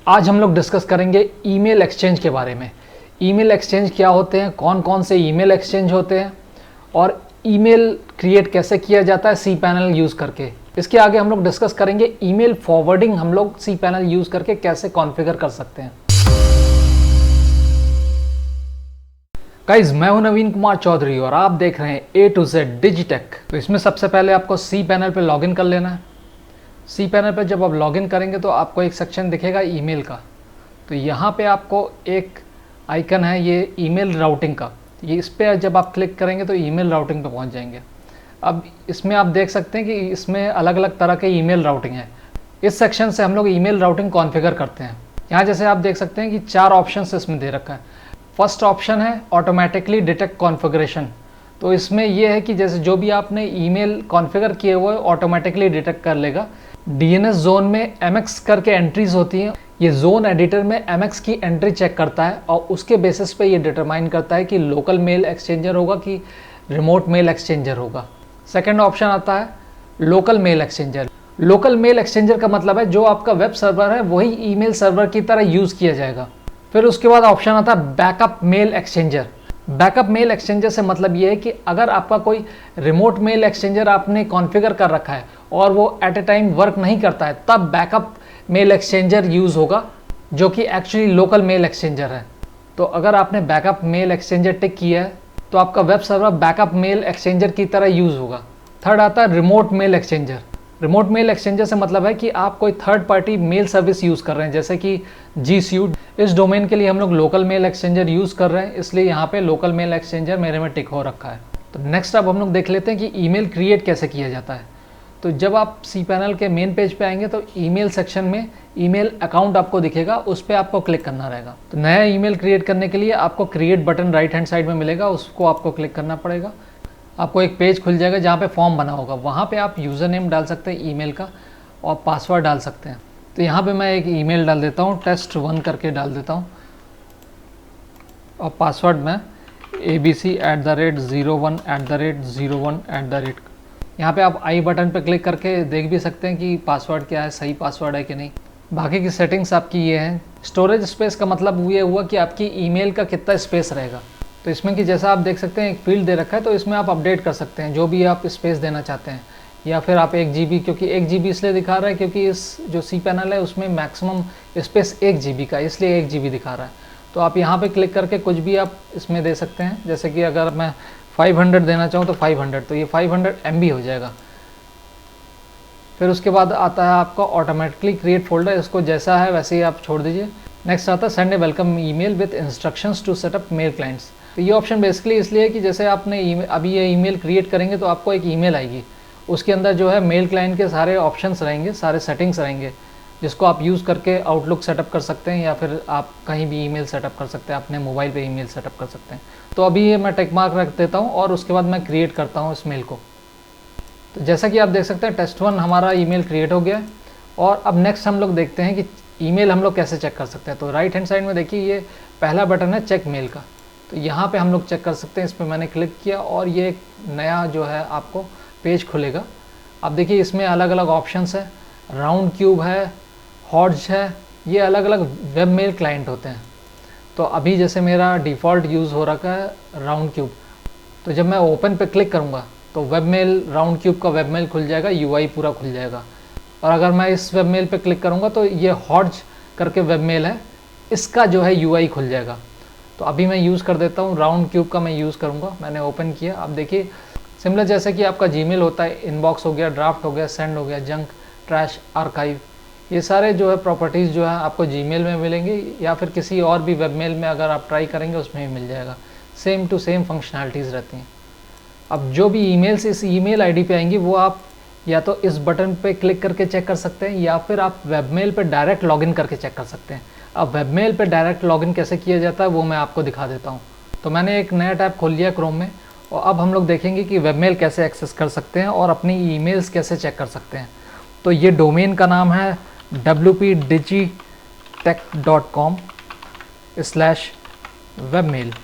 आज हम लोग डिस्कस करेंगे ईमेल एक्सचेंज के बारे में। ईमेल एक्सचेंज क्या होते हैं, कौन कौन से ईमेल एक्सचेंज होते हैं और ईमेल क्रिएट कैसे किया जाता है cPanel यूज़ करके। इसके आगे हम लोग डिस्कस करेंगे ईमेल फॉरवर्डिंग हम लोग cPanel यूज़ करके कैसे कॉन्फ़िगर कर सकते हैं। गाइज, मैं हूं नवीन कुमार चौधरी और आप देख रहे हैं A to Z डिजिटेक। तो इसमें सबसे पहले आपको cPanel पे लॉगिन कर लेना है। cPanel पे जब आप लॉगिन करेंगे तो आपको एक सेक्शन दिखेगा ईमेल का। तो यहाँ पे आपको एक आइकन है ये ईमेल राउटिंग का, ये इस पर जब आप क्लिक करेंगे तो ईमेल राउटिंग पे पहुँच जाएंगे। अब इसमें आप देख सकते हैं कि इसमें अलग अलग तरह के ईमेल राउटिंग है। इस सेक्शन से हम लोग ईमेल राउटिंग कॉन्फ़िगर करते हैं। यहाँ जैसे आप देख सकते हैं कि 4 ऑप्शन इसमें दे रखा है। फर्स्ट ऑप्शन है ऑटोमेटिकली डिटेक्ट कॉन्फ़िगरेशन। तो इसमें यह है कि जैसे जो भी आपने ईमेल कॉन्फ़िगर किए हुए ऑटोमेटिकली डिटेक्ट कर लेगा। DNS जोन में MX करके एंट्रीज होती हैं। ये जोन एडिटर में MX की एंट्री चेक करता है और उसके बेसिस पे ये डिटरमाइन करता है कि लोकल मेल एक्सचेंजर होगा कि रिमोट मेल एक्सचेंजर होगा। सेकंड ऑप्शन आता है local mail exchanger. Local mail exchanger का मतलब है जो आपका वेब सर्वर है वही ईमेल सर्वर की तरह यूज़ किया जाएगा। फिर उसके बाद ऑप्शन आता है backup mail exchanger. Backup mail exchanger से मतलब ये है कि अगर आपका कोई रिमोट मेल एक्सचेंजर आपने कॉन्फ़िगर कर रखा है और वो एट ए टाइम वर्क नहीं करता है, तब बैकअप मेल एक्सचेंजर यूज़ होगा जो कि एक्चुअली लोकल मेल एक्सचेंजर है। तो अगर आपने बैकअप मेल एक्सचेंजर टिक किया है तो आपका web server backup mail exchanger की तरह यूज़ होगा। थर्ड आता है remote mail exchanger. Remote mail exchanger से मतलब है कि आप कोई third party mail service use कर रहे हैं जैसे कि G Suite। इस डोमेन के लिए हम लोग लोकल मेल एक्सचेंजर यूज़ कर रहे हैं, इसलिए यहाँ पे लोकल मेल एक्सचेंजर मेरे में टिक हो रखा है। तो नेक्स्ट अब हम लोग देख लेते हैं कि ईमेल क्रिएट कैसे किया जाता है। तो जब आप cPanel के मेन पेज पे आएंगे तो ईमेल सेक्शन में ईमेल अकाउंट आपको दिखेगा, उस पर आपको क्लिक करना रहेगा। तो नया ईमेल क्रिएट करने के लिए आपको create button right hand side में मिलेगा, उसको आपको क्लिक करना पड़ेगा। आपको एक पेज खुल जाएगा जहाँ पे फॉर्म बना होगा, वहाँ पे आप यूज़र नेम डाल सकते हैं ईमेल का और पासवर्ड डाल सकते हैं। तो यहाँ पे मैं एक ईमेल डाल देता हूँ, test1 करके डाल देता हूँ और पासवर्ड मैं abc@01@01@। यहाँ पे आप आई बटन पे क्लिक करके देख भी सकते हैं कि पासवर्ड क्या है, सही पासवर्ड है कि नहीं। बाकी की सेटिंग्स आपकी ये हैं। स्टोरेज स्पेस का मतलब ये हुआ कि आपकी ईमेल का कितना स्पेस रहेगा। तो इसमें कि जैसा आप देख सकते हैं एक फील्ड दे रखा है, तो इसमें आप अपडेट कर सकते हैं जो भी आप स्पेस देना चाहते हैं, या फिर आप 1 GB, क्योंकि 1 GB इसलिए दिखा रहा है क्योंकि इस जो cPanel है उसमें मैक्सिमम स्पेस 1 GB का, इसलिए 1 GB दिखा रहा है। तो आप यहाँ पे क्लिक करके कुछ भी आप इसमें दे सकते हैं, जैसे कि अगर मैं 500 देना चाहूँ तो 500, तो ये 500 MB हो जाएगा। फिर उसके बाद आता है आपका ऑटोमेटिकली क्रिएट फोल्डर, इसको जैसा है वैसे ही आप छोड़ दीजिए। नेक्स्ट आता है send a welcome email with instructions to set up mail clients. तो ये ऑप्शन बेसिकली इसलिए है कि जैसे आपने अभी ये ईमेल क्रिएट करेंगे तो आपको एक ईमेल आएगी, उसके अंदर जो है मेल क्लाइंट के सारे ऑप्शंस रहेंगे, सारे सेटिंग्स रहेंगे, जिसको आप यूज़ करके आउटलुक सेटअप कर सकते हैं या फिर आप कहीं भी ईमेल सेटअप कर सकते हैं, अपने मोबाइल पे ईमेल सेटअप कर सकते हैं। तो अभी ये मैं टिक मार्क रख देता हूँ और उसके बाद मैं क्रिएट करता हूँ इस मेल को। तो जैसा कि आप देख सकते हैं test1 हमारा ईमेल क्रिएट हो गया है। और अब नेक्स्ट हम लोग देखते हैं कि ईमेल हम लोग कैसे चेक कर सकते हैं। तो राइट हैंड साइड में देखिए ये पहला बटन है चेक मेल का, तो यहाँ पे हम लोग चेक कर सकते हैं। इस पर मैंने क्लिक किया और ये एक नया जो है आपको पेज खुलेगा। अब देखिए इसमें अलग अलग ऑप्शंस है, राउंड क्यूब है, हॉर्ज है, ये अलग अलग वेब मेल क्लाइंट होते हैं। तो अभी जैसे मेरा डिफ़ॉल्ट यूज़ हो रखा है राउंड क्यूब, तो जब मैं ओपन पे क्लिक करूँगा तो वेब मेल राउंड क्यूब का वेब मेल खुल जाएगा, UI पूरा खुल जाएगा। और अगर मैं इस वेब मेल पे क्लिक करूँगा तो ये हॉर्ज करके वेब मेल है, इसका जो है UI खुल जाएगा। तो अभी मैं यूज़ कर देता हूँ, राउंड क्यूब का मैं यूज़ करूँगा। मैंने ओपन किया, अब देखिए सिमिलर जैसे कि आपका जीमेल होता है, इनबॉक्स हो गया, ड्राफ्ट हो गया, सेंड हो गया, जंक, ट्रैश, आर्काइव, ये सारे जो है प्रॉपर्टीज़ जो है आपको जीमेल में मिलेंगे या फिर किसी और भी वेब मेल में अगर आप ट्राई करेंगे उसमें भी मिल जाएगा। सेम टू सेम फंक्शनैलिटीज़ रहती हैं। अब जो भी ईमेल्स इस ईमेल आईडी पे आएंगी वो आप या तो इस बटन पे क्लिक करके चेक कर सकते हैं या फिर आप वेबमेल पे डायरेक्ट लॉगिन करके चेक कर सकते हैं। अब वेबमेल पे डायरेक्ट लॉगिन कैसे किया जाता है वो मैं आपको दिखा देता हूँ। तो मैंने एक नया टैब खोल लिया क्रोम में और अब हम लोग देखेंगे कि वेबमेल कैसे एक्सेस कर सकते हैं और अपनी ईमेल्स कैसे चेक कर सकते हैं। तो ये डोमेन का नाम है wpdigitech.com/webmail।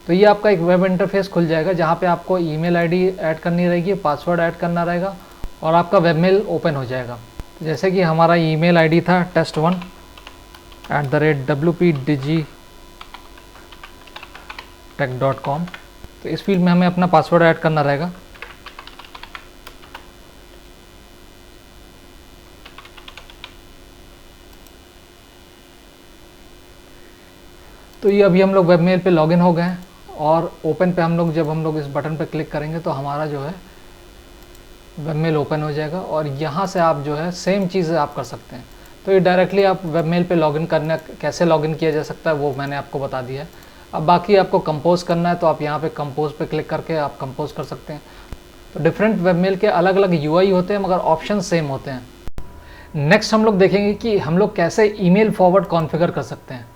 तो ये आपका एक वेब इंटरफेस खुल जाएगा जहाँ पे आपको ईमेल आईडी ऐड करनी रहेगी, पासवर्ड ऐड करना रहेगा और आपका वेबमेल ओपन हो जाएगा। तो जैसे कि हमारा ईमेल आईडी था test1@wpdigitech.com, तो इस फील्ड में हमें अपना पासवर्ड ऐड करना रहेगा। तो ये अभी हम लोग वेबमेल पे लॉगिन हो गए हैं और ओपन पे जब हम लोग इस बटन पे क्लिक करेंगे तो हमारा जो है वेबमेल ओपन हो जाएगा और यहाँ से आप जो है सेम चीज़ आप कर सकते हैं। तो ये डायरेक्टली आप वेबमेल पे लॉगिन करना, कैसे लॉगिन किया जा सकता है वो मैंने आपको बता दिया है। अब बाकी आपको कंपोज करना है तो आप यहाँ पे कंपोज पे क्लिक करके आप कंपोज कर सकते हैं। तो डिफरेंट वेबमेल के अलग अलग यूआई होते हैं मगर ऑप्शन सेम होते हैं। नेक्स्ट हम लोग देखेंगे कि हम लोग कैसे ईमेल फॉरवर्ड कॉन्फ़िगर कर सकते हैं।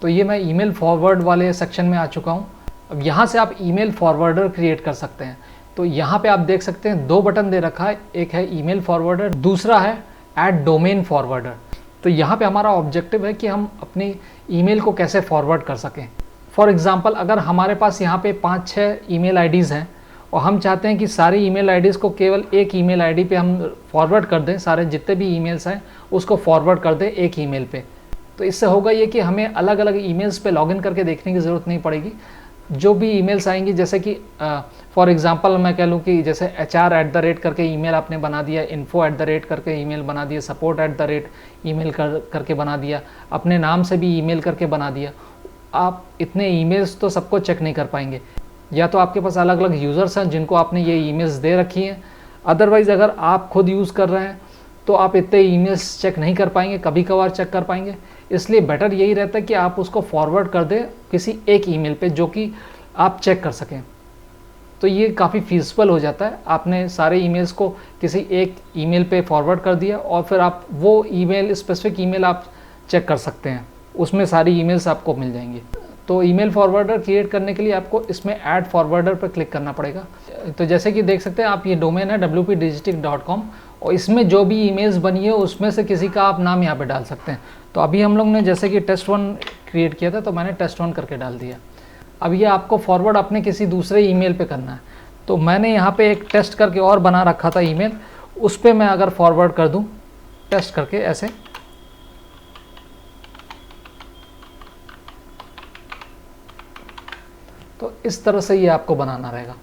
तो ये मैं ईमेल फॉरवर्ड वाले सेक्शन में आ चुका हूँ। अब यहाँ से आप ईमेल फॉरवर्डर क्रिएट कर सकते हैं। तो यहाँ पे आप देख सकते हैं 2 बटन दे रखा है, एक है ईमेल फॉरवर्डर, दूसरा है ऐड डोमेन फॉरवर्डर। तो यहाँ पे हमारा ऑब्जेक्टिव है कि हम अपनी ईमेल को कैसे फॉरवर्ड कर सकें। फॉर एग्जांपल अगर हमारे पास यहाँ पे 5-6 ईमेल आईडीज़ हैं और हम चाहते हैं कि सारी ईमेल आईडीज़ को केवल एक ईमेल आईडी पे हम फॉरवर्ड कर दें, सारे जितने भी ईमेल्स हैं उसको फॉरवर्ड कर दें एक ईमेल पे, तो इससे होगा ये कि हमें अलग अलग ईमेल्स पे लॉगिन करके देखने की ज़रूरत नहीं पड़ेगी। जो भी ईमेल्स आएंगी, जैसे कि फॉर एग्जांपल मैं कह लूँ कि जैसे HR@ करके ईमेल आपने बना दिया, info@ करके ईमेल बना दिया, support@ ईमेल करके बना दिया, अपने नाम से भी ईमेल करके बना दिया। आप इतने ईमेल्स तो सबको चेक नहीं कर पाएंगे, या तो आपके पास अलग अलग यूज़र्स हैं जिनको आपने ये ईमेल्स दे रखी हैं। अदरवाइज़ अगर आप खुद यूज़ कर रहे हैं तो आप इतने ईमेल्स चेक नहीं कर पाएंगे, कभी कभार चेक कर पाएंगे। इसलिए बेटर यही रहता है कि आप उसको फॉरवर्ड कर दें किसी एक ईमेल पे जो कि आप चेक कर सकें। तो ये काफ़ी फीसिबल हो जाता है। आपने सारे ईमेल्स को किसी एक ईमेल पे फॉरवर्ड कर दिया और फिर आप वो ईमेल, स्पेसिफिक ईमेल आप चेक कर सकते हैं, उसमें सारी ईमेल्स आपको मिल जाएंगी। तो ईमेल फॉरवर्डर क्रिएट करने के लिए आपको इसमें ऐड फॉरवर्डर पर क्लिक करना पड़ेगा। तो जैसे कि देख सकते हैं आप, ये डोमेन है wpdigitech.com और इसमें जो भी ईमेल्स बनी है उसमें से किसी का आप नाम यहाँ पे डाल सकते हैं। तो अभी हम लोग ने जैसे कि test1 क्रिएट किया था तो मैंने test1 करके डाल दिया। अब ये आपको फॉरवर्ड अपने किसी दूसरे ईमेल पे करना है। तो मैंने यहाँ पे एक टेस्ट करके और बना रखा था ईमेल, उस पर मैं अगर फॉरवर्ड कर दूँ टेस्ट करके ऐसे, तो इस तरह से ये आपको बनाना रहेगा।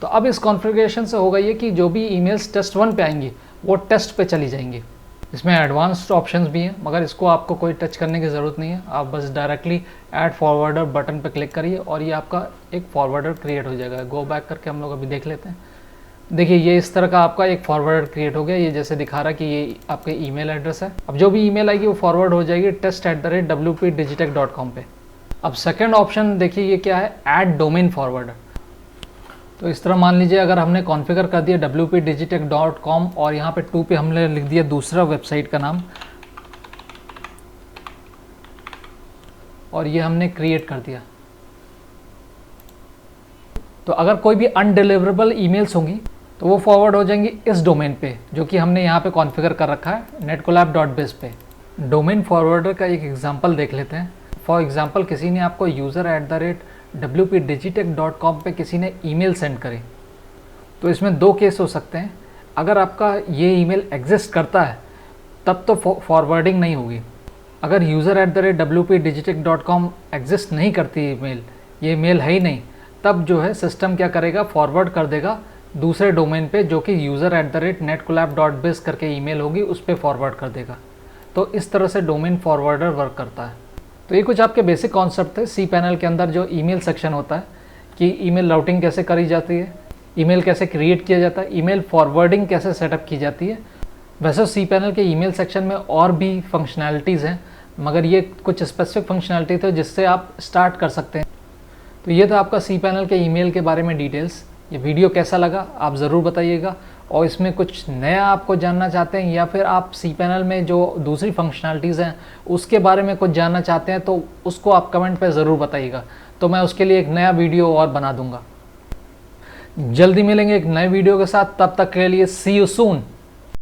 तो अब इस कॉन्फ़िगरेशन से होगा ये कि जो भी ईमेल्स test1 पे आएंगी वो टेस्ट पे चली जाएंगी। इसमें एडवांस्ड ऑप्शंस भी हैं मगर इसको आपको कोई टच करने की ज़रूरत नहीं है। आप बस डायरेक्टली ऐड फॉरवर्डर बटन पे क्लिक करिए और ये आपका एक फॉरवर्डर क्रिएट हो जाएगा। गो बैक करके हम लोग अभी देख लेते हैं। देखिए ये इस तरह का आपका एक फॉरवर्डर क्रिएट हो गया। ये जैसे दिखा रहा है कि ये आपके ईमेल एड्रेस है। अब जो भी ईमेल आएगी वो फॉरवर्ड हो जाएगी test@wpdigitech.com पे। अब सेकेंड ऑप्शन देखिए ये क्या है, ऐड डोमेन फॉरवर्डर। तो इस तरह मान लीजिए अगर हमने कॉन्फ़िगर कर दिया wpdigitech.com और यहाँ पे 2 पे हमने लिख दिया दूसरा वेबसाइट का नाम और ये हमने क्रिएट कर दिया। तो अगर कोई भी अनडिलीवरेबल ईमेल्स होंगी तो वो फॉरवर्ड हो जाएंगी इस डोमेन पे जो कि हमने यहाँ पे कॉन्फ़िगर कर रखा है netcollab.biz पे। डोमेन फॉरवर्डर का एक एग्जांपल देख लेते हैं। फॉर एग्जांपल किसी ने आपको user@wpdigitech.com पे किसी ने ईमेल सेंड करे, तो इसमें 2 केस हो सकते हैं। अगर आपका ये ईमेल एग्जिस्ट करता है तब तो फॉरवर्डिंग नहीं होगी। अगर user@wpdigitech.com एग्जिस्ट नहीं करती ईमेल, ये मेल है ही नहीं, तब जो है सिस्टम क्या करेगा, फॉरवर्ड कर देगा दूसरे डोमेन पे जो कि user@netcollab.biz करके ईमेल होगी, उस पर फॉरवर्ड कर देगा। तो इस तरह से डोमेन फॉरवर्डर वर्क करता है। तो ये कुछ आपके बेसिक कॉन्सेप्ट थे cPanel के अंदर जो ईमेल सेक्शन होता है कि ईमेल राउटिंग कैसे करी जाती है, ईमेल कैसे क्रिएट किया जाता है, ईमेल फॉरवर्डिंग कैसे सेटअप की जाती है। वैसे cPanel के ईमेल सेक्शन में और भी फंक्शनैलिटीज़ हैं मगर ये कुछ स्पेसिफिक फंक्शनैलिटी थे जिससे आप स्टार्ट कर सकते हैं। तो ये था आपका cPanel के ईमेल के बारे में डिटेल्स। ये वीडियो कैसा लगा आप ज़रूर बताइएगा, और इसमें कुछ नया आपको जानना चाहते हैं या फिर आप cPanel में जो दूसरी फंक्शनैलिटीज़ हैं उसके बारे में कुछ जानना चाहते हैं तो उसको आप कमेंट पे ज़रूर बताइएगा, तो मैं उसके लिए एक नया वीडियो और बना दूंगा। जल्दी मिलेंगे एक नए वीडियो के साथ, तब तक के लिए सी यू सून।